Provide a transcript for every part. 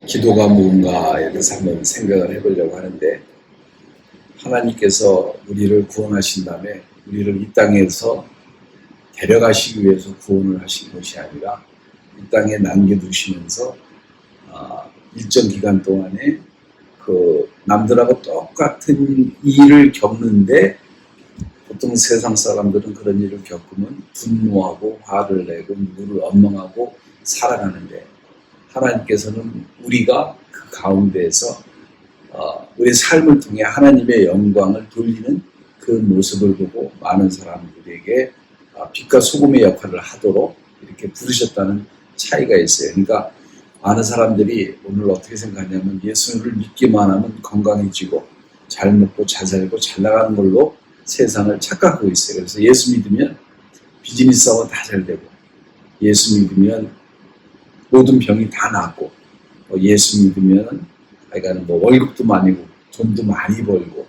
기도가 뭔가에 대해서 한번 생각을 해보려고 하는데, 하나님께서 우리를 구원하신 다음에 우리를 이 땅에서 데려가시기 위해서 구원을 하신 것이 아니라 이 땅에 남겨두시면서 일정 기간 동안에 그 남들하고 똑같은 일을 겪는데, 보통 세상 사람들은 그런 일을 겪으면 분노하고 화를 내고 누구를 원망하고 살아가는데, 하나님께서는 우리가 그 가운데에서 우리 삶을 통해 하나님의 영광을 돌리는 그 모습을 보고 많은 사람들에게 빛과 소금의 역할을 하도록 이렇게 부르셨다는 차이가 있어요. 그러니까 많은 사람들이 오늘 어떻게 생각하냐면, 예수를 믿기만 하면 건강해지고 잘 먹고 잘 살고 잘 나가는 걸로 세상을 착각하고 있어요. 그래서 예수 믿으면 비즈니스하고 다 잘 되고, 예수 믿으면 모든 병이 다 낫고, 예수 믿으면 하여간 월급도 많이 고 돈도 많이 벌고,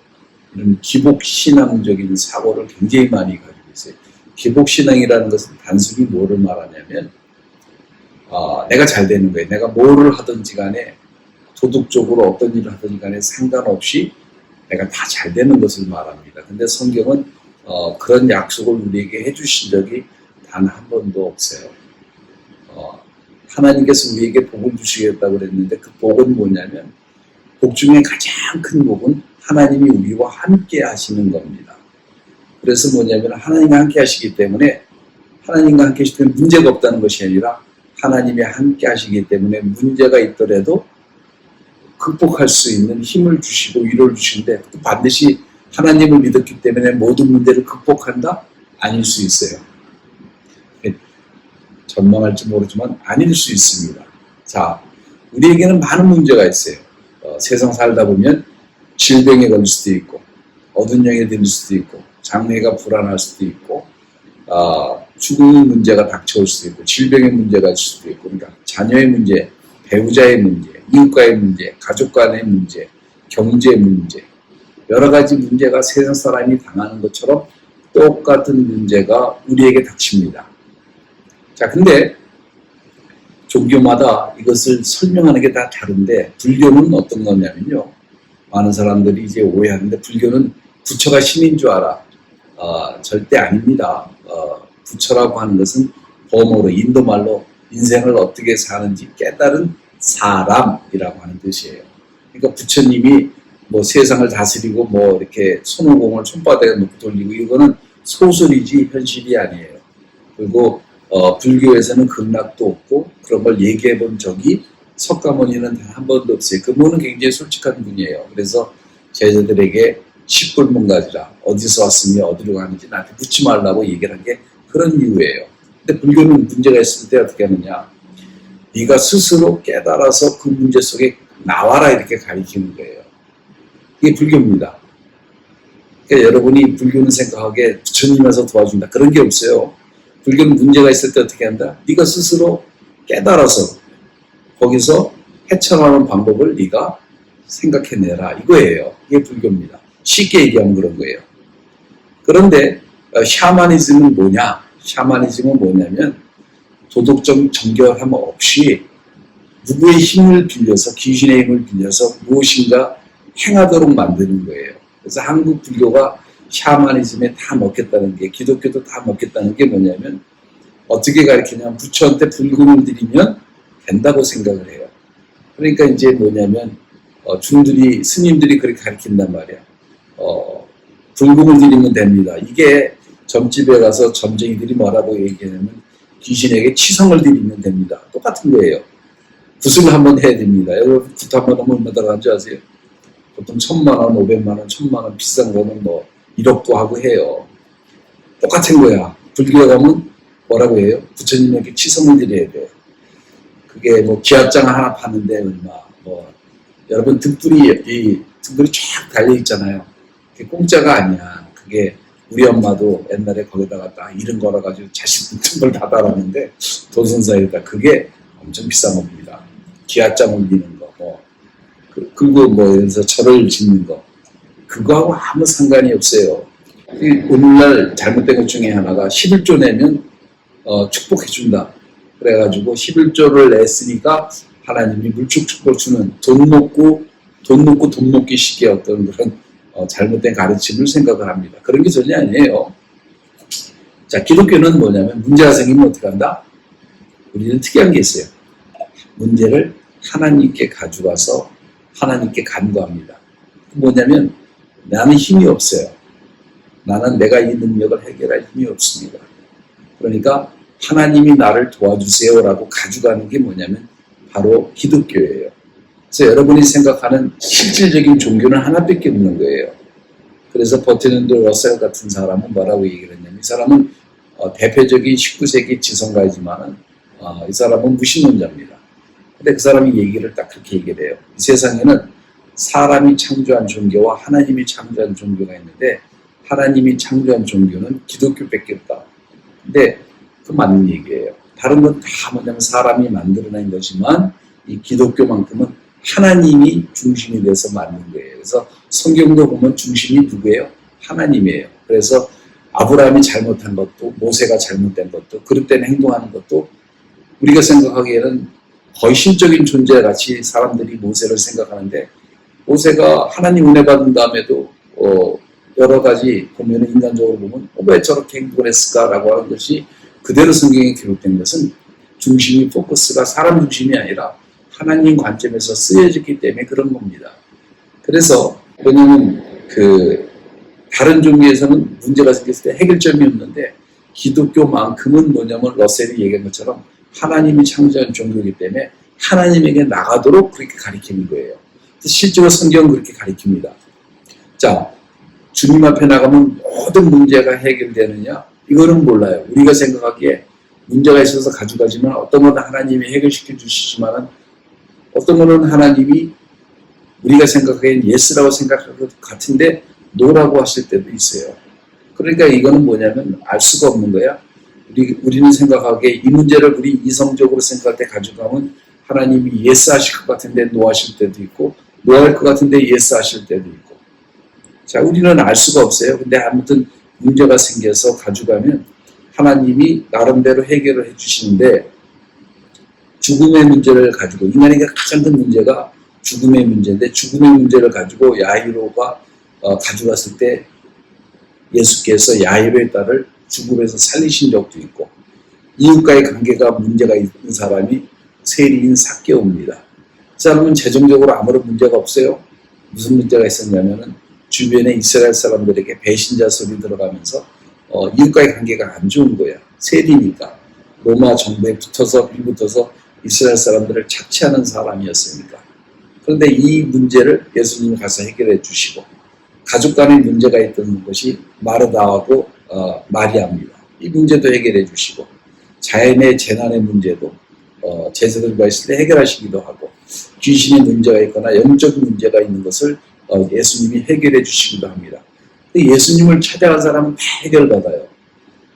이런 기복신앙적인 사고를 굉장히 많이 가지고 있어요. 기복신앙이라는 것은 단순히 뭐를 말하냐면, 내가 잘 되는 거예요. 내가 뭐를 하든지 간에, 도덕적으로 어떤 일을 하든지 간에 상관없이 내가 다 잘 되는 것을 말합니다. 근데 성경은 그런 약속을 우리에게 해주신 적이 단 한 번도 없어요. 하나님께서 우리에게 복을 주시겠다고 그랬는데, 그 복은 뭐냐면, 복 중에 가장 큰 복은 하나님이 우리와 함께 하시는 겁니다. 그래서 뭐냐면, 하나님과 함께 하시기 때문에, 하나님과 함께 하시기 때문에 문제가 없다는 것이 아니라, 하나님이 함께 하시기 때문에 문제가 있더라도 극복할 수 있는 힘을 주시고 위로를 주시는데, 또 반드시 하나님을 믿었기 때문에 모든 문제를 극복한다? 아닐 수 있어요. 전망할지 모르지만 아닐 수 있습니다. 자, 우리에게는 많은 문제가 있어요. 세상 살다 보면 질병에 걸릴 수도 있고, 어두운 영에 들릴 수도 있고, 장래가 불안할 수도 있고, 죽음의 문제가 닥쳐올 수도 있고, 질병의 문제가 있을 수도 있고, 그러니까 자녀의 문제, 배우자의 문제, 이웃과의 문제, 가족 간의 문제, 경제 문제, 여러 가지 문제가 세상 사람이 당하는 것처럼 똑같은 문제가 우리에게 닥칩니다. 자, 근데 종교마다 이것을 설명하는 게 다 다른데, 불교는 어떤 거냐면요, 많은 사람들이 이제 오해하는데, 불교는 부처가 신인 줄 알아. 절대 아닙니다. 부처라고 하는 것은 범어로, 인도말로 인생을 어떻게 사는지 깨달은 사람이라고 하는 뜻이에요. 그러니까 부처님이 세상을 다스리고 이렇게 손오공을 손바닥에 놓고 돌리고, 이거는 소설이지 현실이 아니에요. 그리고 불교에서는 극락도 없고 그런 걸 얘기해 본 적이 석가모니는 단 한 번도 없어요. 그분은 굉장히 솔직한 분이에요. 그래서 제자들에게 십불문가지라, 어디서 왔으며 어디로 가는지 나한테 묻지 말라고 얘기를 한 게 그런 이유예요. 근데 불교는 문제가 있을 때 어떻게 하느냐, 네가 스스로 깨달아서 그 문제 속에 나와라, 이렇게 가르치는 거예요. 이게 불교입니다. 그러니까 여러분이 불교는 생각하기에 부처님 와서 도와준다, 그런 게 없어요. 불교는 문제가 있을 때 어떻게 한다? 네가 스스로 깨달아서 거기서 헤쳐나오는 방법을 네가 생각해내라, 이거예요. 이게 불교입니다. 쉽게 얘기하면 그런 거예요. 그런데 샤머니즘은 뭐냐? 샤머니즘은 뭐냐면, 도덕적 정결함 없이 누구의 힘을 빌려서, 귀신의 힘을 빌려서 무엇인가 행하도록 만드는 거예요. 그래서 한국 불교가 샤머니즘에 다 먹겠다는 게, 기독교도 다 먹겠다는 게 뭐냐면, 어떻게 가르치냐면, 부처한테 불금을 드리면 된다고 생각을 해요. 그러니까 이제 뭐냐면, 스님들이 그렇게 가르친단 말이야. 불금을 드리면 됩니다. 이게 점집에 가서 점쟁이들이 뭐라고 얘기하냐면, 귀신에게 치성을 드리면 됩니다. 똑같은 거예요. 굿을 한번 해야 됩니다. 여러분, 굿 한번 하면 얼마 들어간 줄 아세요? 보통 1,000만 원, 500만 원, 1,000만 원, 비싼 거는 1억도 하고 해요. 똑같은 거야. 불교에 가면 뭐라고 해요? 부처님에게 치성을 드려야 돼요. 그게 기압장 하나 파는데 얼마, 여러분 등불이 쫙 달려있잖아요. 그게 공짜가 아니야. 그게 우리 엄마도 옛날에 거기다가 딱 이름 걸어가지고 자식 등불 다 달았는데, 도선사에다 그게 엄청 비싼 겁니다. 기압장 올리는 거, 그리고 여기서 절을 짓는 거, 그거하고 아무 상관이 없어요. 오늘날 잘못된 것 중에 하나가 11조 내면 축복해준다. 그래가지고 11조를 냈으니까 하나님이 물축 축복 주는 돈 먹고 돈 먹기 식의 어떤 그런 잘못된 가르침을 생각을 합니다. 그런 게 전혀 아니에요. 자, 기독교는 뭐냐면 문제가 생기면 어떻게 한다? 우리는 특이한 게 있어요. 문제를 하나님께 가져가서 하나님께 간구합니다. 뭐냐면 나는 힘이 없어요. 나는 내가 이 능력을 해결할 힘이 없습니다. 그러니까 하나님이 나를 도와주세요라고 가져가는 게 뭐냐면 바로 기독교예요. 그래서 여러분이 생각하는 실질적인 종교는 하나밖에 없는 거예요. 그래서 버트넌드 러셀 같은 사람은 뭐라고 얘기를 했냐면 이 사람은 대표적인 19세기 지성가이지만 이 사람은 무신론자입니다. 근데 그 사람이 얘기를 딱 그렇게 얘기를 해요. 이 세상에는 사람이 창조한 종교와 하나님이 창조한 종교가 있는데 하나님이 창조한 종교는 기독교밖에 없다. 근데 그 맞는 얘기예요. 다른 건 다 뭐냐면 사람이 만들어낸 것이지만 이 기독교만큼은 하나님이 중심이 돼서 만든 거예요. 그래서 성경도 보면 중심이 누구예요? 하나님이에요. 그래서 아브라함이 잘못한 것도 모세가 잘못된 것도 그릇된 행동하는 것도 우리가 생각하기에는 거의 신적인 존재같이 사람들이 모세를 생각하는데 모세가 하나님 은혜 받은 다음에도 여러 가지 보면 인간적으로 보면 왜 저렇게 행동을 했을까라고 하는 것이 그대로 성경에 기록된 것은 중심이 포커스가 사람 중심이 아니라 하나님 관점에서 쓰여졌기 때문에 그런 겁니다. 그래서 왜냐하면 다른 종교에서는 문제가 생겼을 때 해결점이 없는데 기독교만큼은 뭐냐면 러셀이 얘기한 것처럼 하나님이 창조한 종교이기 때문에 하나님에게 나가도록 그렇게 가리키는 거예요. 실제로 성경은 그렇게 가리킵니다. 자, 주님 앞에 나가면 모든 문제가 해결되느냐? 이거는 몰라요. 우리가 생각하기에 문제가 있어서 가져가지만 어떤 건 하나님이 해결시켜 주시지만 어떤 거는 하나님이 우리가 생각하기엔 예스라고 생각할 것 같은데 노라고 하실 때도 있어요. 그러니까 이거는 뭐냐면 알 수가 없는 거야. 우리는 생각하기에 이 문제를 우리 이성적으로 생각할 때 가져가면 하나님이 예스 하실 것 같은데 노 하실 때도 있고 노 할 것 같은데 예스 하실 때도 있고 자, 우리는 알 수가 없어요. 근데 아무튼 문제가 생겨서 가져가면 하나님이 나름대로 해결을 해주시는데 죽음의 문제를 가지고 인간에게 가장 큰 문제가 죽음의 문제인데 죽음의 문제를 가지고 야이로가 가져갔을 때 예수께서 야이로의 딸을 죽음에서 살리신 적도 있고 이웃과의 관계가 문제가 있는 사람이 세리인 삭개오입니다. 그 사람은 재정적으로 아무런 문제가 없어요. 무슨 문제가 있었냐면은 주변에 이스라엘 사람들에게 배신자 소리 들어가면서 이웃과의 관계가 안 좋은 거야. 세리니까 로마 정부에 빌붙어서 이스라엘 사람들을 착취하는 사람이었으니까. 그런데 이 문제를 예수님이 가서 해결해 주시고 가족 간의 문제가 있던 것이 마르다하고 마리아입니다. 이 문제도 해결해 주시고 자연의 재난의 문제도 제사들과 있을 때 해결하시기도 하고 귀신의 문제가 있거나 영적인 문제가 있는 것을 예수님이 해결해 주시기도 합니다. 예수님을 찾아간 사람은 다 해결받아요.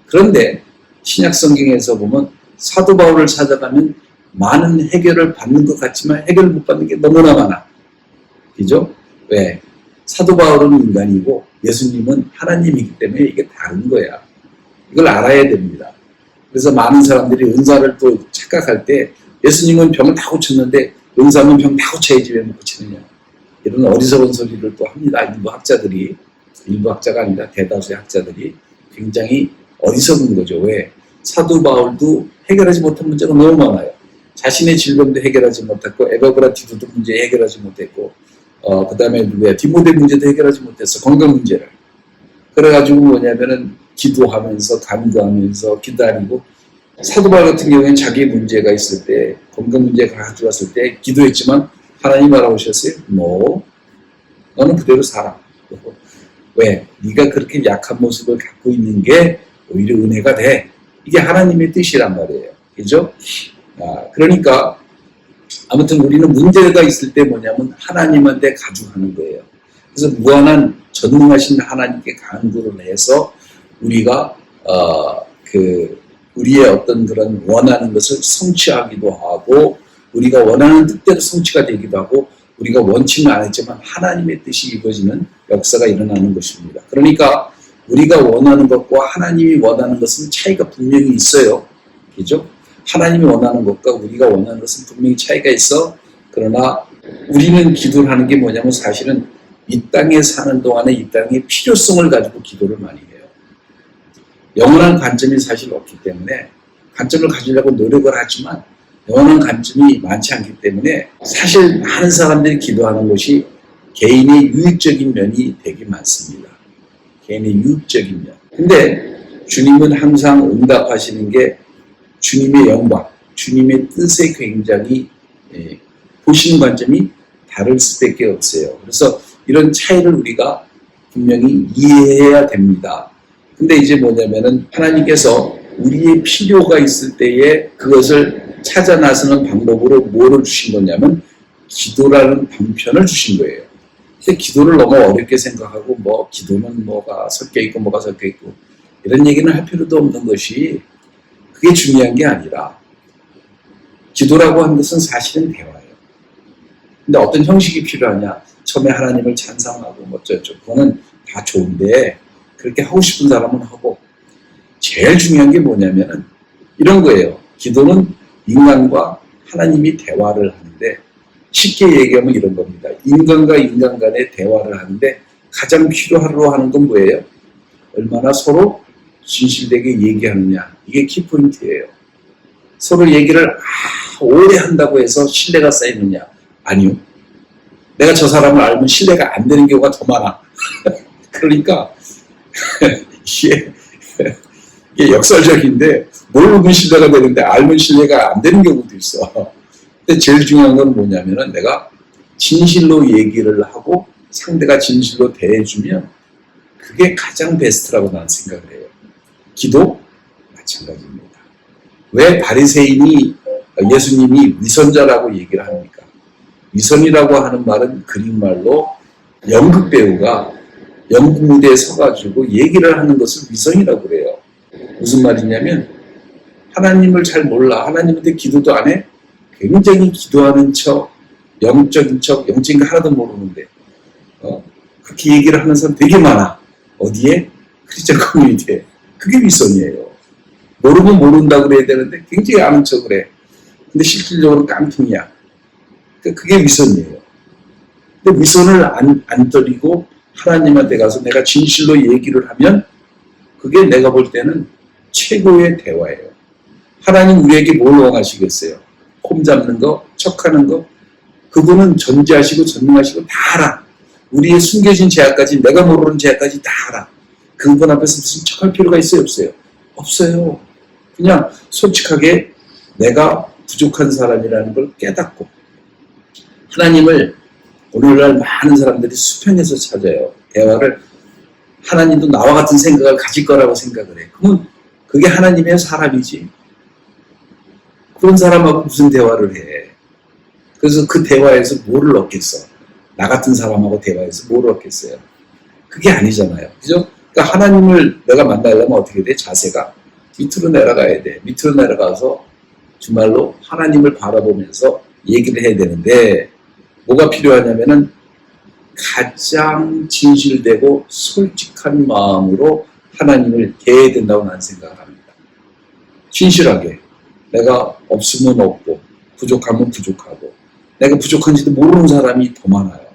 그런데 신약 성경에서 보면 사도 바울을 찾아가면 많은 해결을 받는 것 같지만 해결을 못 받는 게 너무나 많아. 그죠? 왜? 사도 바울은 인간이고 예수님은 하나님이기 때문에 이게 다른 거야. 이걸 알아야 됩니다. 그래서 많은 사람들이 은사를 또 착각할 때 예수님은 병을 다 고쳤는데 은사는 병 다 고쳐야지 왜 못 고치느냐. 이런 어리석은 소리를 또 합니다. 일부 학자가 아니라 대다수의 학자들이 굉장히 어리석은 거죠. 왜? 사도 바울도 해결하지 못한 문제가 너무 많아요. 자신의 질병도 해결하지 못했고 에바브라티도도 문제 해결하지 못했고 그 다음에 누구야 디모데 문제도 해결하지 못했어. 건강 문제를. 그래가지고 뭐냐면은 기도하면서 간구하면서 기다리고 사도 바울 같은 경우에는 자기 문제가 있을 때 건강 문제가 가져왔을 때 기도했지만 하나님 알아보셨어요? 너는 그대로 살아. 왜? 네가 그렇게 약한 모습을 갖고 있는 게 오히려 은혜가 돼. 이게 하나님의 뜻이란 말이에요. 그죠? 그러니까 아무튼 우리는 문제가 있을 때 뭐냐면 하나님한테 가져가는 거예요. 그래서 무한한 전능하신 하나님께 간구를 해서 우리가 우리의 어떤 그런 원하는 것을 성취하기도 하고 우리가 원하는 뜻대로 성취가 되기도 하고 우리가 원치는 않았지만 하나님의 뜻이 이루어지는 역사가 일어나는 것입니다. 그러니까 우리가 원하는 것과 하나님이 원하는 것은 차이가 분명히 있어요. 그죠? 하나님이 원하는 것과 우리가 원하는 것은 분명히 차이가 있어. 그러나 우리는 기도를 하는 게 뭐냐면 사실은 이 땅에 사는 동안에 이 땅의 필요성을 가지고 기도를 많이 해요. 영원한 관점이 사실 없기 때문에 관점을 가지려고 노력을 하지만 영원한 관점이 많지 않기 때문에 사실 많은 사람들이 기도하는 것이 개인의 유익적인 면이 되게 많습니다. 개인의 유익적인 면. 근데 주님은 항상 응답하시는 게 주님의 영광, 주님의 뜻에 굉장히 보시는 관점이 다를 수밖에 없어요. 그래서 이런 차이를 우리가 분명히 이해해야 됩니다. 근데 이제 뭐냐면은 하나님께서 우리의 필요가 있을 때에 그것을 찾아 나서는 방법으로 뭐를 주신 거냐면 기도라는 방편을 주신 거예요. 근데 기도를 너무 어렵게 생각하고 뭐 기도는 뭐가 섞여 있고 뭐가 섞여 있고 이런 얘기는 할 필요도 없는 것이 그게 중요한 게 아니라 기도라고 하는 것은 사실은 대화예요. 근데 어떤 형식이 필요하냐? 처음에 하나님을 찬양하고 뭐 어쩌고 그거는 다 좋은데 그렇게 하고 싶은 사람은 하고 제일 중요한 게 뭐냐면은 이런 거예요. 기도는 인간과 하나님이 대화를 하는데 쉽게 얘기하면 이런 겁니다. 인간과 인간 간의 대화를 하는데 가장 필요하러 하는 건 뭐예요? 얼마나 서로 진실되게 얘기하느냐. 이게 키포인트예요. 서로 얘기를 오래 한다고 해서 신뢰가 쌓이느냐. 아니요. 내가 저 사람을 알면 신뢰가 안 되는 경우가 더 많아. 그러니까 이게 역설적인데 모르면 신뢰가 되는데 알면 신뢰가 안 되는 경우도 있어. 근데 제일 중요한 건 뭐냐면은 내가 진실로 얘기를 하고 상대가 진실로 대해주면 그게 가장 베스트라고 나는 생각을 해요. 기도 마찬가지입니다. 왜 바리새인이 예수님이 위선자라고 얘기를 합니까? 위선이라고 하는 말은 그린말로 연극 배우가 연극 무대에 서가지고 얘기를 하는 것을 위선이라고 그래요. 무슨 말이냐면 하나님을 잘 몰라. 하나님한테 기도도 안 해. 굉장히 기도하는 척, 영적인 척, 영적인 거 하나도 모르는데 그렇게 얘기를 하는 사람 되게 많아. 어디에? 크리스천 커뮤니티에. 그게 위선이에요. 모르면 모른다고 그래야 되는데 굉장히 아는 척을 해. 근데 실질적으로 깡통이야. 그게 위선이에요. 근데 위선을 안 떨이고 하나님한테 가서 내가 진실로 얘기를 하면 그게 내가 볼 때는 최고의 대화예요. 하나님 우리에게 뭘 원하시겠어요? 폼 잡는 거, 척하는 거, 그분은 전지하시고 전능하시고 다 알아. 우리의 숨겨진 죄악까지, 내가 모르는 죄악까지 다 알아. 그분 앞에서 무슨 척할 필요가 있어요? 없어요? 없어요. 그냥 솔직하게 내가 부족한 사람이라는 걸 깨닫고 하나님을 오늘날 많은 사람들이 수평에서 찾아요. 대화를 하나님도 나와 같은 생각을 가질 거라고 생각을 해. 그러면 그게 하나님의 사람이지. 그런 사람하고 무슨 대화를 해. 그래서 그 대화에서 뭐를 얻겠어? 나 같은 사람하고 대화해서 뭐를 얻겠어요? 그게 아니잖아요. 그죠? 그러니까 하나님을 내가 만나려면 어떻게 돼? 자세가 밑으로 내려가야 돼. 밑으로 내려가서 정말로 하나님을 바라보면서 얘기를 해야 되는데 뭐가 필요하냐면은 가장 진실되고 솔직한 마음으로 하나님을 대해야 된다고 나는 생각을 합니다. 진실하게. 내가 없으면 없고 부족하면 부족하고 내가 부족한지도 모르는 사람이 더 많아요.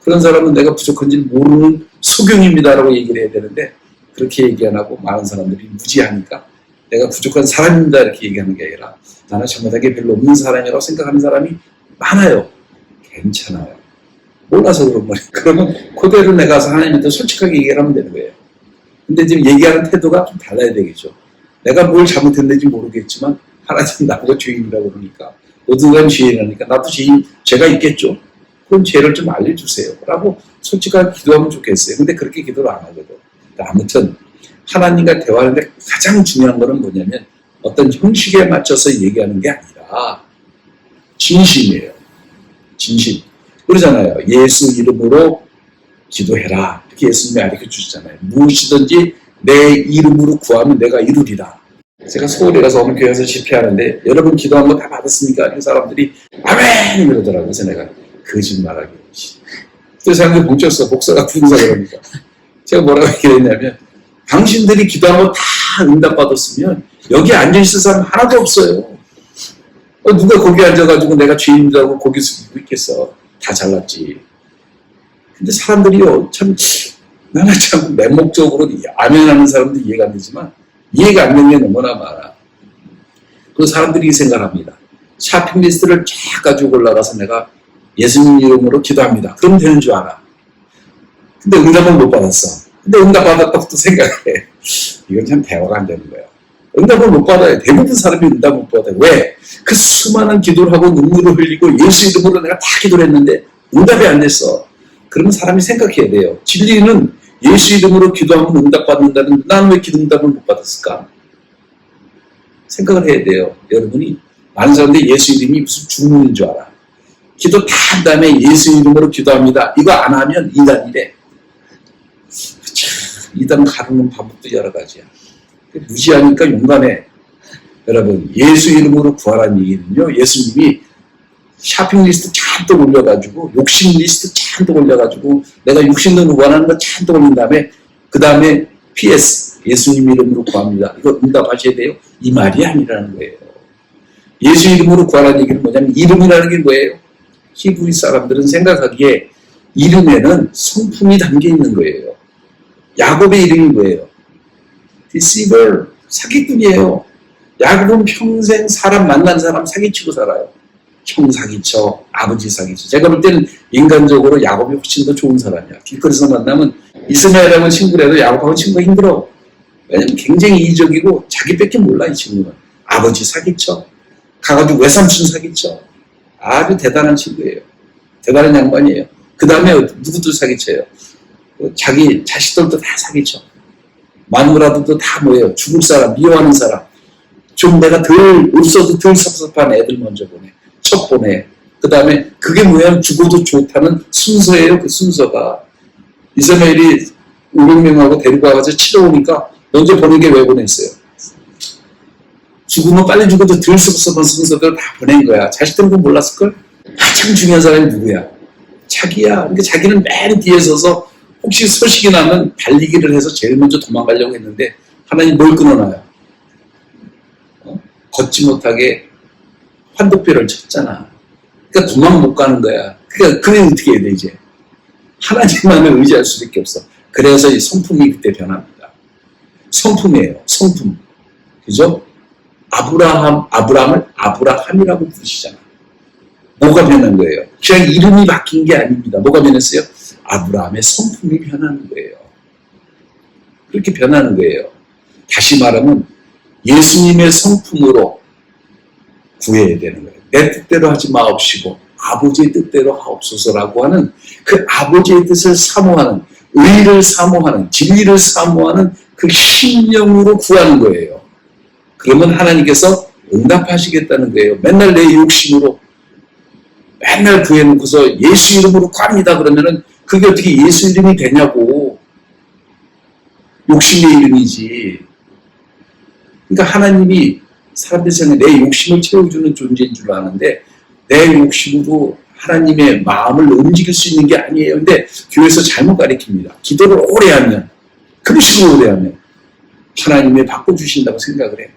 그런 사람은 내가 부족한지를 모르는 소경입니다라고 얘기를 해야 되는데 그렇게 얘기 안 하고 많은 사람들이 무지하니까 내가 부족한 사람입니다 이렇게 얘기하는 게 아니라 나는 잘못하게 별로 없는 사람이라고 생각하는 사람이 많아요. 괜찮아요. 몰라서 그런 말이에요. 그러면 그대로 내가 가서 하나님한테 솔직하게 얘기를 하면 되는 거예요. 근데 지금 얘기하는 태도가 좀 달라야 되겠죠. 내가 뭘 잘못했는지 모르겠지만 하나님 나보고 죄인이라고 그러니까 모든 사람이 죄인이라니까 나도 죄가 있겠죠. 그럼 죄를 좀 알려주세요 라고 솔직하게 기도하면 좋겠어요. 근데 그렇게 기도를 안 하거든. 아무튼 하나님과 대화하는데 가장 중요한 거는 뭐냐면 어떤 형식에 맞춰서 얘기하는 게 아니라 진심이에요. 진심. 그러잖아요. 예수 이름으로 기도해라. 이렇게 예수님이 가르쳐 주시잖아요. 무엇이든지 내 이름으로 구하면 내가 이루리라. 제가 서울에 가서 어느 교회에서 집회하는데 여러분 기도한 거 다 받았습니까? 이 사람들이 아멘! 이러더라고요. 그래서 내가 거짓말하기. 또 사람들이 뭉쳤어. 목사가 부흥사 그러니까. 제가 뭐라고 얘기했냐면 당신들이 기도한 거 다 응답받았으면 여기 앉아있을 사람 하나도 없어요. 누가 거기 앉아가지고 내가 죄인이라고 고개 숙이고 있겠어. 다 잘났지. 근데 사람들이요, 참, 나는 참 맹목적으로 아멘하는 사람도 이해가 안 되지만, 이해가 안 되는 게 너무나 많아. 그 사람들이 이 생각합니다. 샤핑 리스트를 쫙 가지고 올라가서 내가 예수님 이름으로 기도합니다. 그럼 되는 줄 알아. 근데 응답은 못 받았어. 근데 응답 받았다고 또 생각해. 이건 참 대화가 안 되는 거야. 응답을 못 받아요. 대부분 사람이 응답 못 받아요. 왜? 그 수많은 기도를 하고 눈물을 흘리고 예수 이름으로 내가 다 기도를 했는데 응답이 안 됐어. 그러면 사람이 생각해야 돼요. 진리는 예수 이름으로 기도하면 응답 받는다는데 나는 왜 응답을 못 받았을까? 생각을 해야 돼요. 여러분이 많은 사람들이 예수 이름이 무슨 주문인 줄 알아. 기도 다 한 다음에 예수 이름으로 기도합니다. 이거 안 하면 이단이래. 이단 가르는 방법도 여러 가지야. 무시하니까 용감해. 여러분, 예수 이름으로 구하라는 얘기는요, 예수님이 샤핑 리스트 잔뜩 올려가지고, 욕심 리스트 잔뜩 올려가지고, 내가 육신으로 원하는 거 잔뜩 올린 다음에, 그 다음에 PS, 예수님 이름으로 구합니다. 이거 응답하셔야 돼요. 이 말이 아니라는 거예요. 예수 이름으로 구하라는 얘기는 뭐냐면, 이름이라는 게 뭐예요? 히브리 사람들은 생각하기에 이름에는 성품이 담겨 있는 거예요. 야곱의 이름이 뭐예요? deceiver, 사기꾼이에요. 야곱은 평생 사람 만난 사람 사기치고 살아요. 형 사기쳐, 아버지 사기쳐. 제가 볼 때는 인간적으로 야곱이 훨씬 더 좋은 사람이야. 길거리에서 만나면 이스마엘하고 친구라도 야곱하고 친구가 힘들어. 왜냐면 굉장히 이기적이고 자기밖에 몰라. 이 친구는. 아버지 사기쳐. 가가지고 외삼촌 사기쳐. 아주 대단한 친구예요. 대단한 양반이에요. 그 다음에 누구도 사기쳐요. 자기 자식들도 다 사기쳐. 마누라들도 다 뭐예요? 죽을 사람, 미워하는 사람. 좀 내가 덜 없어도 덜 섭섭한 애들 먼저 보내. 첫 보내. 그 다음에 그게 뭐야? 죽어도 좋다는 순서예요. 그 순서가. 이스마엘이 500명하고 데리고 와서 치러 오니까 먼저 보낸 게 왜 보냈어요? 죽으면 빨리 죽어도 덜 섭섭한 순서대로 다 보낸 거야. 자식들은 그건 몰랐을걸? 가장 중요한 사람이 누구야? 자기야. 그러니까 자기는 맨 뒤에 서서 혹시 소식이 나면 달리기를 해서 제일 먼저 도망가려고 했는데 하나님 뭘 끊어놔요? 걷지 못하게 환도뼈를 쳤잖아. 그러니까 도망 못 가는 거야. 그러니까 그게 어떻게 해야 돼 이제? 하나님만을 의지할 수밖에 없어. 그래서 이 성품이 그때 변합니다. 성품이에요. 성품. 그죠? 아브라함을 아브라함이라고 부르시잖아. 뭐가 변한 거예요? 그냥 이름이 바뀐 게 아닙니다. 뭐가 변했어요? 아브라함의 성품이 변하는 거예요. 그렇게 변하는 거예요. 다시 말하면 예수님의 성품으로 구해야 되는 거예요. 내 뜻대로 하지 마옵시고 아버지의 뜻대로 하옵소서라고 하는 그 아버지의 뜻을 사모하는, 의를 사모하는, 진리를 사모하는 그 심령으로 구하는 거예요. 그러면 하나님께서 응답하시겠다는 거예요. 맨날 내 욕심으로 맨날 구해놓고서 예수 이름으로 구합니다 그러면은 그게 어떻게 예수 이름이 되냐고. 욕심의 이름이지. 그러니까 하나님이 사람들 생각에 내 욕심을 채워주는 존재인 줄 아는데 내 욕심으로 하나님의 마음을 움직일 수 있는 게 아니에요. 근데 교회에서 잘못 가르칩니다. 기도를 오래 하면, 금식을 오래 하면 하나님이 바꿔주신다고 생각을 해.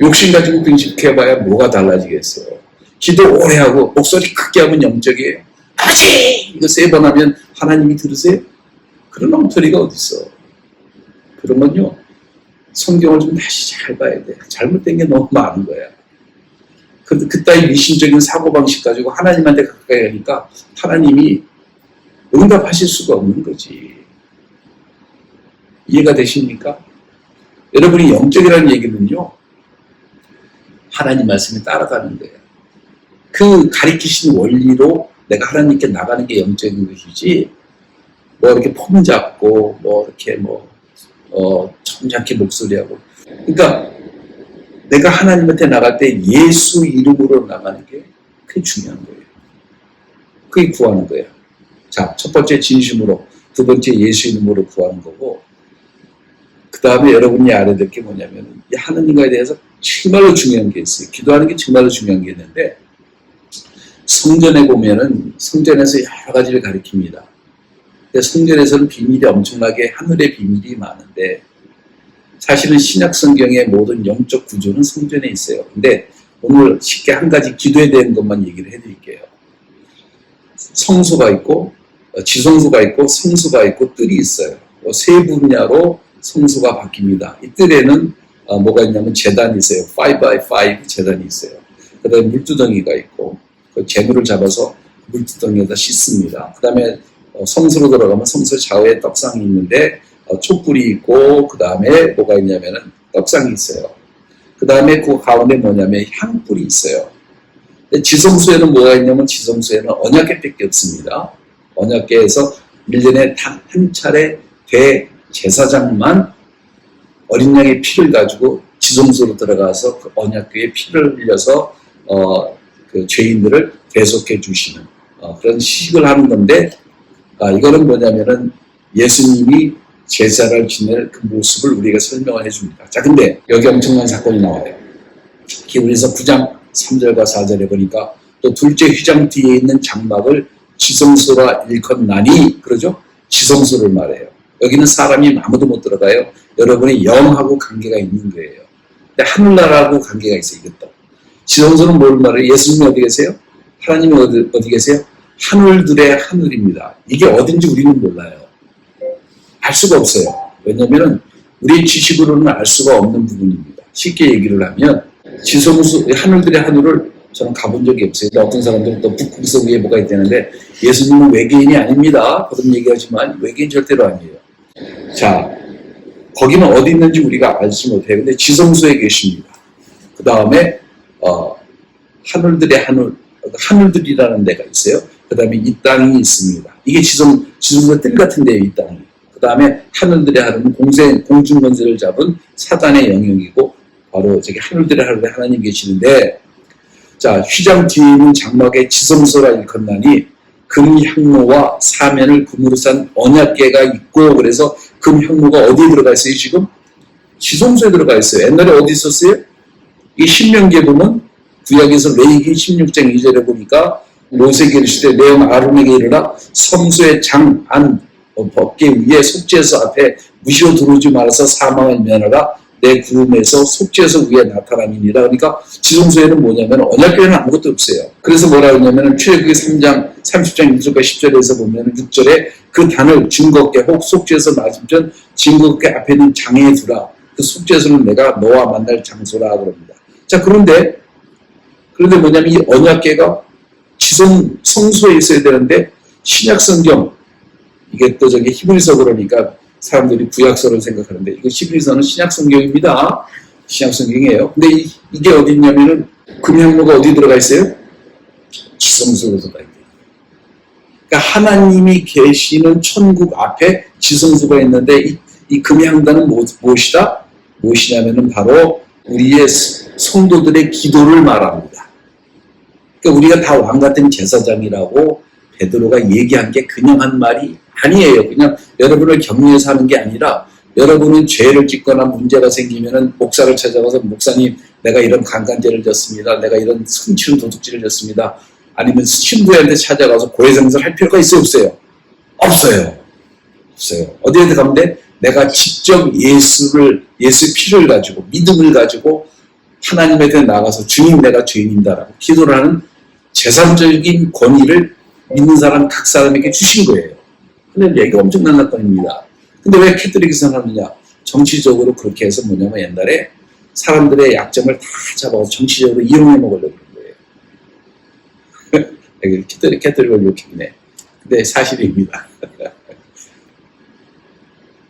욕심 가지고 금식해봐야 뭐가 달라지겠어요. 기도 오래 하고 목소리 크게 하면 영적이에요. 아버지! 이거 3번 하면 하나님이 들으세요? 그런 엉터리가 어딨어. 그러면요, 성경을 좀 다시 잘 봐야 돼. 잘못된 게 너무 많은 거야. 그따위 미신적인 사고방식 가지고 하나님한테 가까이 하니까 하나님이 응답하실 수가 없는 거지. 이해가 되십니까? 여러분이 영적이라는 얘기는요, 하나님 말씀에 따라가는 거예요. 그 가리키신 원리로 내가 하나님께 나가는 게 영적인 것이지, 뭐 이렇게 폼 잡고, 뭐 이렇게 점잖게 목소리하고. 그러니까 내가 하나님한테 나갈 때 예수 이름으로 나가는 게 그게 중요한 거예요. 그게 구하는 거예요. 자, 첫 번째 진심으로, 두 번째 예수 이름으로 구하는 거고, 그 다음에 여러분이 알아야 될 게 뭐냐면, 이 하느님과에 대해서 정말로 중요한 게 있어요. 기도하는 게 정말로 중요한 게 있는데, 성전에 보면은 성전에서 여러 가지를 가리킵니다. 근데 성전에서는 비밀이 엄청나게 하늘의 비밀이 많은데 사실은 신약 성경의 모든 영적 구조는 성전에 있어요. 근데 오늘 쉽게 한 가지 기도에 대한 것만 얘기를 해드릴게요. 성소가 있고 지성소가 있고 성소가 있고 뜰이 있어요. 세 분야로 성소가 바뀝니다. 이 뜰에는 뭐가 있냐면 제단이 있어요. 5x5 제단이 있어요. 그 다음에 물두덩이가 있고 그 재물을 잡아서 물두덩이에다 씻습니다. 그 다음에 성소로 들어가면 성소 좌우에 떡상이 있는데 촛불이 있고 그 다음에 뭐가 있냐면은 떡상이 있어요. 그 다음에 그 가운데 뭐냐면 향불이 있어요. 지성소에는 뭐가 있냐면 지성소에는 언약궤밖에 없습니다. 언약궤에서 1년에 단 한 차례 대제사장만 어린 양의 피를 가지고 지성소로 들어가서 그 언약궤에 피를 흘려서 그 죄인들을 대속해 주시는 그런 시식을 하는 건데 이거는 뭐냐면은 예수님이 제사를 지낼 그 모습을 우리가 설명을 해줍니다. 자, 근데 여기 엄청난 사건이 나와요. 히브리서 9장 3절과 4절에 보니까 또 둘째 휘장 뒤에 있는 장막을 지성소라 일컫나니 그러죠? 지성소를 말해요. 여기는 사람이 아무도 못 들어가요. 여러분의 영하고 관계가 있는 거예요. 근데 하늘나라하고 관계가 있어요. 이것도. 지성소는 뭘 말해요? 예수님이 어디 계세요? 하나님이 어디 계세요? 하늘들의 하늘입니다. 이게 어딘지 우리는 몰라요. 알 수가 없어요. 왜냐하면 우리의 지식으로는 알 수가 없는 부분입니다. 쉽게 얘기를 하면 지성소, 하늘들의 하늘을 저는 가본 적이 없어요. 어떤 사람들은 또 북극성 위에 뭐가 있다는데 예수님은 외계인이 아닙니다. 거듭 얘기하지만 외계인 절대로 아니에요. 자, 거기는 어디 있는지 우리가 알지 못해요. 근데 지성소에 계십니다. 그 다음에 하늘들의 하늘들이라는 데가 있어요. 그 다음에 이 땅이 있습니다. 이게 지성소의 뜰 같은 데예요. 이 땅이. 그 다음에 하늘들의 하늘은 공중권세를 잡은 사단의 영역이고 바로 저기 하늘들의 하늘에 하나님 계시는데 자, 휘장 뒤에 있는 장막에 지성소라 일컫나니 금향로와 사면을 금으로 싼 언약궤가 있고 그래서 금향로가 어디에 들어가 있어요 지금? 지성소에 들어가 있어요. 옛날에 어디 있었어요? 이 신명기에 보면 구약에서 레위기 16장 2절에 보니까 모세에게 이르시되 내형 아론에게 이르라 성소의 장 안 법궤 위에 속죄소 앞에 무시로 들어오지 말아서 사망을 면하라 내 구름에서 속죄소 위에 나타남이니라. 그러니까 지성소에는 뭐냐면 언약궤에는 아무것도 없어요. 그래서 뭐라 하냐면 출애굽기 3장 30장 1절과 10절에서 보면 6절에 그 단을 증거궤 혹 속죄소 맞은편 증거궤 앞에 있는 장에 두라. 그 속죄소는 내가 너와 만날 장소라 그럽니다. 자, 그런데 뭐냐면 이 언약궤가 성소에 있어야 되는데 신약 성경 이게 또 저기 히브리서 그러니까 사람들이 구약서를 생각하는데 이거 히브리서는 신약 성경입니다. 신약 성경이에요. 근데 이게 어디 있냐면은 금향로가 어디 들어가 있어요? 지성소로 들어가 있대요. 그러니까 하나님이 계시는 천국 앞에 지성소가 있는데 이 금향단은 무엇이다? 무엇이냐면은 바로 우리의 성도들의 기도를 말합니다. 그러니까 우리가 다 왕같은 제사장이라고 베드로가 얘기한 게 그냥 한 말이 아니에요. 그냥 여러분을 격려해서 하는 게 아니라 여러분은 죄를 짓거나 문제가 생기면은 목사를 찾아가서 목사님 내가 이런 강간죄를 졌습니다. 내가 이런 성추행 도둑질을 졌습니다. 아니면 신부한테 찾아가서 고해성사를 할 필요가 있어요? 없어요? 없어요. 어디에 가면 돼? 내가 직접 예수의 피를 가지고 믿음을 가지고 하나님한테 나가서 주님 내가 죄인입니다라고 기도를 하는 재산적인 권위를 믿는 사람 각 사람에게 주신 거예요. 근데 이게 엄청난 사건입니다. 근데 왜 캐톨릭에서 하느냐? 정치적으로 그렇게 해서 뭐냐면 옛날에 사람들의 약점을 다 잡아서 정치적으로 이용해 먹으려고 그런 거예요. 캐톨릭을 이렇게 네. 근데 사실입니다.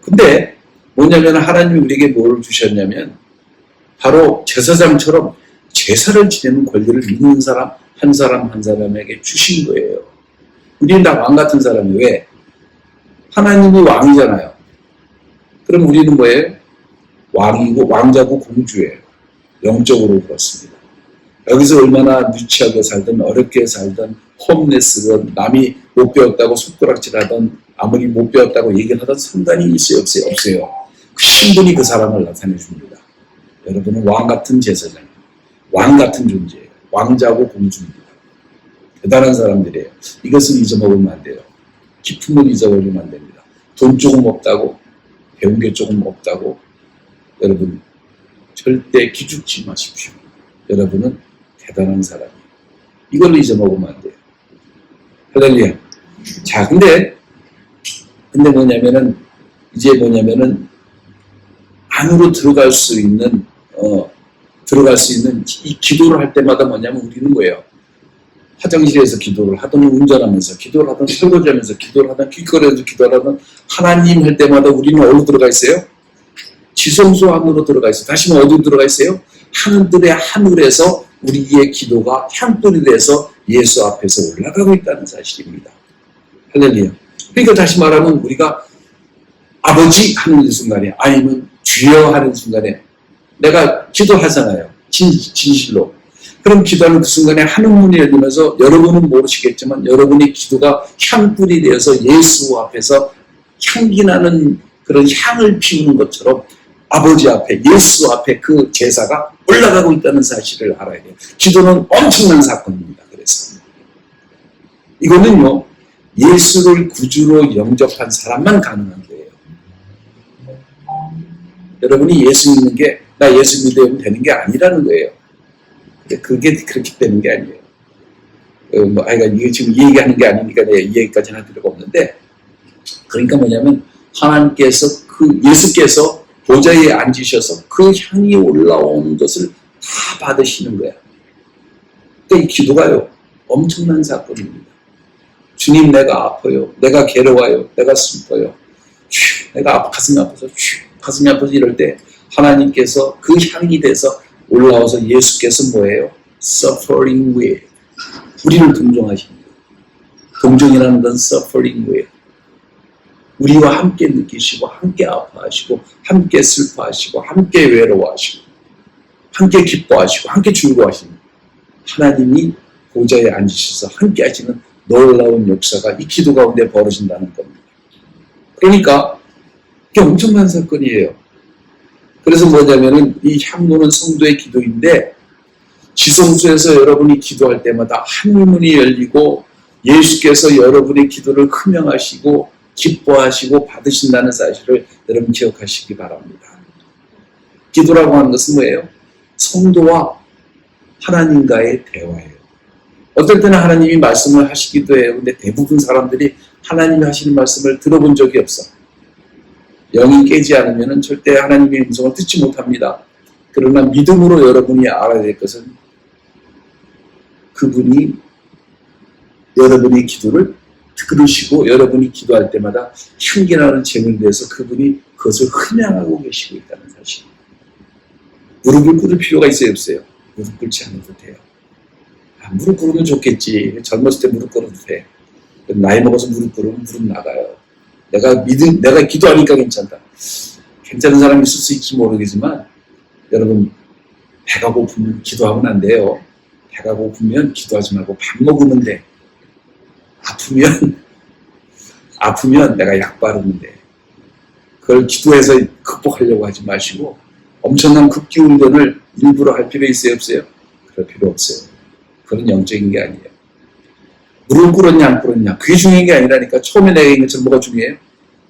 근데 뭐냐면 하나님이 우리에게 뭘 주셨냐면 바로 제사장처럼 제사를 지내는 권리를 믿는 사람 한 사람에게 주신 거예요. 우리는 다 왕 같은 사람이에요. 왜? 하나님이 왕이잖아요. 그럼 우리는 뭐예요? 왕이고 왕자고 공주예요. 영적으로 그렇습니다. 여기서 얼마나 유치하게 살든 어렵게 살든 홈레스든 남이 못 배웠다고 손가락질하든 아무리 못 배웠다고 얘기를 하든 상관이 있어요? 없어요. 그 신분이 그 사람을 나타내 줍니다. 여러분은 왕 같은 제사장, 왕 같은 존재예요. 왕자고 공주입니다. 대단한 사람들이에요. 이것을 잊어먹으면 안 돼요. 기품을 잊어버리면 안 됩니다. 돈 조금 없다고, 배운 게 조금 없다고, 여러분 절대 기죽지 마십시오. 여러분은 대단한 사람이에요. 이걸 잊어먹으면 안 돼요. 할렐루야. 자, 근데 뭐냐면은 이제 안으로 들어갈 수 있는 이 기도를 할 때마다 뭐냐면 우리는 뭐예요? 화장실에서 기도를 하든 운전하면서 기도를 하든 설거지하면서 기도를 하든 길거리에서 기도를 하든 하나님 할 때마다 우리는 어디로 들어가 있어요? 지성소 안으로 들어가 있어요. 다시 어디로 들어가 있어요? 하늘들의 하늘에서 우리의 기도가 향불이 돼서 예수 앞에서 올라가고 있다는 사실입니다. 할렐루야. 그러니까 다시 말하면 우리가 아버지 하는 순간에 아니면 주여 하는 순간에 내가 기도하잖아요. 진실로. 그럼 기도하는 그 순간에 하늘 문이 열리면서 여러분은 모르시겠지만 여러분의 기도가 향불이 되어서 예수 앞에서 향기 나는 그런 향을 피우는 것처럼 아버지 앞에 예수 앞에 그 제사가 올라가고 있다는 사실을 알아야 돼요. 기도는 엄청난 사건입니다. 그래서 이거는요 예수를 구주로 영접한 사람만 가능한 거예요. 여러분이 예수 믿는 게 나 예수 믿으면 되는 게 아니라는 거예요. 그게 그렇게 되는 게 아니에요. 하여간 이게 지금 이 얘기하는 게 아니니까 내가 이 얘기까지는 할 필요가 없는데, 그러니까 뭐냐면 하나님께서 예수께서 보좌에 앉으셔서 그 향이 올라오는 것을 다 받으시는 거야. 그러니까 이 기도가요 엄청난 사건입니다. 주님, 내가 아파요. 내가 괴로워요. 내가 슬퍼요. 내가 가슴이 아파서 가슴이 아파서 이럴 때 하나님께서 그 향이 돼서 올라와서 예수께서 뭐예요? Suffering with. 우리를 동정하십니다. 동정이라는 건 suffering with. 우리와 함께 느끼시고 함께 아파하시고 함께 슬퍼하시고 함께 외로워하시고 함께 기뻐하시고 함께 즐거워하시는 하나님이 보좌에 앉으셔서 함께 하시는 놀라운 역사가 이 기도 가운데 벌어진다는 겁니다. 그러니까 이게 엄청난 사건이에요. 그래서 뭐냐면은 이 향로는 성도의 기도인데 지성소에서 여러분이 기도할 때마다 하늘문이 열리고 예수께서 여러분의 기도를 흠명하시고 기뻐하시고 받으신다는 사실을 여러분 기억하시기 바랍니다. 기도라고 하는 것은 뭐예요? 성도와 하나님과의 대화예요. 어떨 때는 하나님이 말씀을 하시기도 해요. 근데 대부분 사람들이 하나님이 하시는 말씀을 들어본 적이 없어. 영이 깨지 않으면 절대 하나님의 음성을 듣지 못합니다. 그러나 믿음으로 여러분이 알아야 될 것은 그분이 여러분의 기도를 들으시고 여러분이 기도할 때마다 향기나는 재물에 대해서 그분이 그것을 흠양하고 계시고 있다는 사실입니다. 무릎을 꿇을 필요가 있어요, 없어요? 무릎 꿇지 않아도 돼요. 무릎 꿇으면 좋겠지. 젊었을 때 무릎 꿇어도 돼. 나이 먹어서 무릎 꿇으면 무릎 나가요. 내가 기도하니까 괜찮다. 괜찮은 사람이 있을 수 있을지 모르겠지만, 여러분, 배가 고프면 기도하면 안 돼요. 배가 고프면 기도하지 말고 밥 먹으면 돼. 아프면 내가 약 바르면 돼. 그걸 기도해서 극복하려고 하지 마시고, 엄청난 급기 운동을 일부러 할 필요 있어요, 없어요? 그럴 필요 없어요. 그건 영적인 게 아니에요. 무릎 꿇었냐 안 꿇었냐 그게 중요한 게 아니라니까. 처음에 내가 얘기한 것처럼 뭐가 중요해요?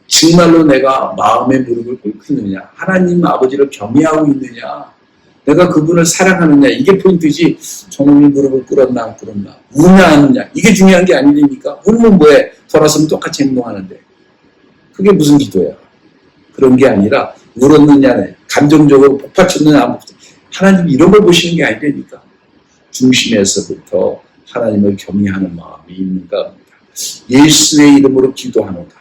정말로 내가 마음의 무릎을 꿇고 있느냐, 하나님 아버지를 경외하고 있느냐, 내가 그분을 사랑하느냐, 이게 포인트지. 저놈이 무릎을 꿇었나 안 꿇었나, 우냐 안 우냐, 이게 중요한 게 아니니까. 울면 뭐해? 돌아서면 똑같이 행동하는데 그게 무슨 기도야? 그런 게 아니라 울었느냐네, 감정적으로 복받쳤느냐 안 복받쳤느냐, 하나님이 이런 걸 보시는 게 아니라니까. 중심에서부터 하나님을 경외하는 마음이 있는가 합니다. 예수의 이름으로 기도하는가.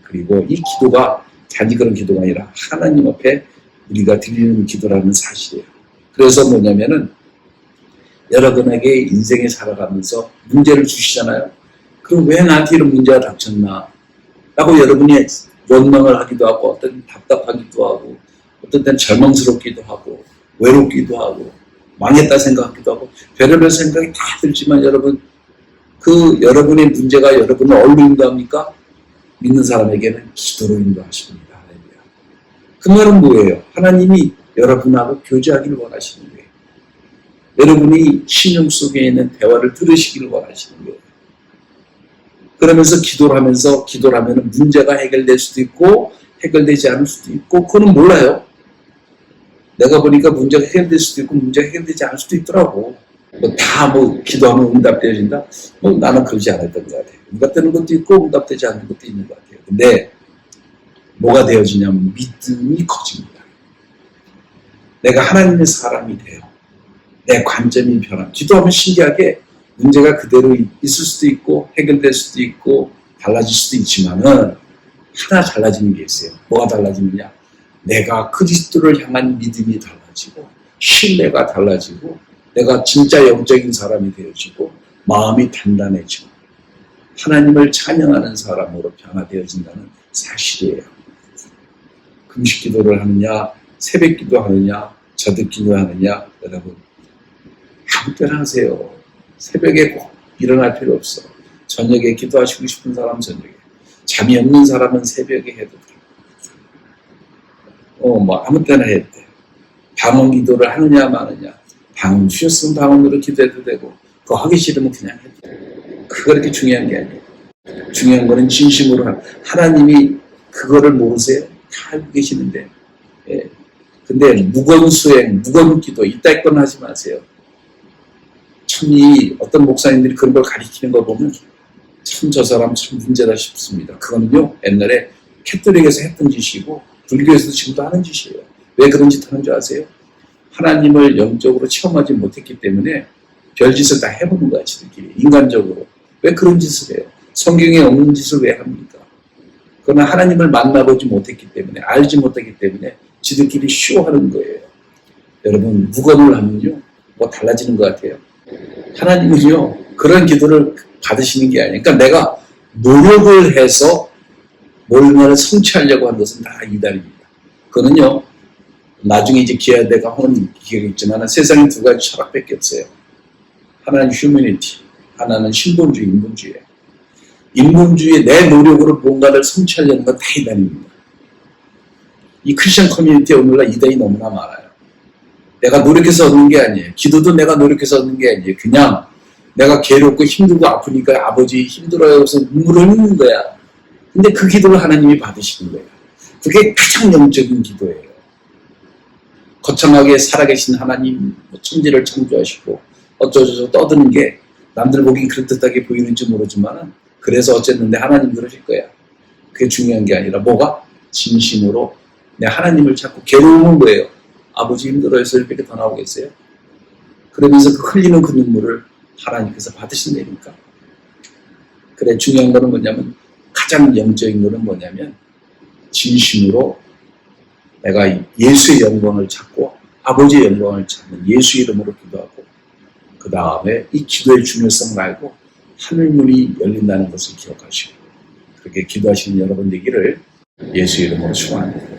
그리고 이 기도가 단지 그런 기도가 아니라 하나님 앞에 우리가 드리는 기도라는 사실이에요. 그래서 뭐냐면은 여러분에게 인생에 살아가면서 문제를 주시잖아요. 그럼 왜 나한테 이런 문제가 닥쳤나? 라고 여러분이 원망을 하기도 하고, 어떤 때는 답답하기도 하고, 어떤 때는 절망스럽기도 하고, 외롭기도 하고, 망했다 생각하기도 하고, 별의별 생각이 다 들지만 여러분, 여러분의 문제가 여러분을 어디로 인도합니까? 믿는 사람에게는 기도로 인도하십니다. 그 말은 뭐예요? 하나님이 여러분하고 교제하기를 원하시는 거예요. 여러분이 신령 속에 있는 대화를 들으시기를 원하시는 거예요. 그러면서 기도를 하면 문제가 해결될 수도 있고 해결되지 않을 수도 있고, 그거는 몰라요. 내가 보니까 문제가 해결될 수도 있고 문제가 해결되지 않을 수도 있더라고. 기도하면 응답되어진다? 나는 그러지 않았던 것 같아요. 응답되는 것도 있고 응답되지 않는 것도 있는 것 같아요. 근데 뭐가 되어지냐면 믿음이 커집니다. 내가 하나님의 사람이 돼요. 내 관점이 변함. 기도하면 신기하게 문제가 그대로 있을 수도 있고 해결될 수도 있고 달라질 수도 있지만은 하나 달라지는 게 있어요. 뭐가 달라지느냐? 내가 그리스도를 향한 믿음이 달라지고 신뢰가 달라지고 내가 진짜 영적인 사람이 되어지고 마음이 단단해지고 하나님을 찬양하는 사람으로 변화되어진다는 사실이에요. 금식 기도를 하느냐, 새벽 기도하느냐, 저녁 기도하느냐, 여러분 아무 때나 하세요. 새벽에 꼭 일어날 필요 없어. 저녁에 기도하시고 싶은 사람 저녁에, 잠이 없는 사람은 새벽에 해도 돼. 아무 때나 해도 돼. 방언 기도를 하느냐 마느냐, 방언 주셨으면 방언으로 기도해도 되고, 그거 하기 싫으면 그냥 해도 돼. 그거 그렇게 중요한 게 아니에요. 중요한 거는 진심으로 하나님이 그거를 모르세요? 다 알고 계시는데. 예. 근데 무건 수행, 무건 기도 이따위 건 하지 마세요. 참 어떤 목사님들이 그런 걸 가리키는 거 보면 참 저 사람 참 문제다 싶습니다. 그거는요 옛날에 캐톨릭에서 했던 짓이고 불교에서도 지금도 하는 짓이에요. 왜 그런 짓 하는 줄 아세요? 하나님을 영적으로 체험하지 못했기 때문에 별짓을 다 해보는 거야 지들끼리 인간적으로. 왜 그런 짓을 해요? 성경에 없는 짓을 왜 합니까? 그러나 하나님을 만나보지 못했기 때문에 알지 못하기 때문에 지들끼리 쇼하는 거예요. 여러분 무건을 하면요 뭐 달라지는 것 같아요. 하나님은요 그런 기도를 받으시는 게 아니에요. 그러니까 내가 노력을 해서 뭔가를 성취하려고 하는 것은 다 이단입니다. 그거는요 나중에 이제 기아대가 하는 기회가 있지만 세상에 두 가지 철학밖에 없어요. 하나는 휴머니티, 하나는 신본주의, 인본주의예요. 인본주의 내 노력으로 뭔가를 성취하려는 건 다 이단입니다. 이 크리스천 커뮤니티에 오늘날 이단이 너무나 많아요. 내가 노력해서 얻는 게 아니에요. 기도도 내가 노력해서 얻는 게 아니에요. 그냥 내가 괴롭고 힘들고 아프니까 아버지 힘들어요. 그래서 눈물을 흘리는 거야. 근데 그 기도를 하나님이 받으시는 거예요. 그게 가장 영적인 기도예요. 거창하게 살아계신 하나님, 천지를 창조하시고 어쩌저쩌 떠드는 게 남들 보기엔 그럴듯하게 보이는지 모르지만 그래서 어쨌는데 하나님 그러실 거야. 그게 중요한 게 아니라 뭐가? 진심으로 내 하나님을 찾고 괴로움은 뭐예요? 아버지 힘들어요. 이렇게 더 나오겠어요? 그러면서 그 흘리는 그 눈물을 하나님께서 받으신다니까. 그래 중요한 거는 뭐냐면 가장 영적인 거는 뭐냐면 진심으로 내가 예수의 영광을 찾고 아버지의 영광을 찾는 예수 이름으로 기도하고 그 다음에 이 기도의 중요성을 알고 하늘문이 열린다는 것을 기억하시고 그렇게 기도하시는 여러분 되기를 예수 이름으로 축원합니다.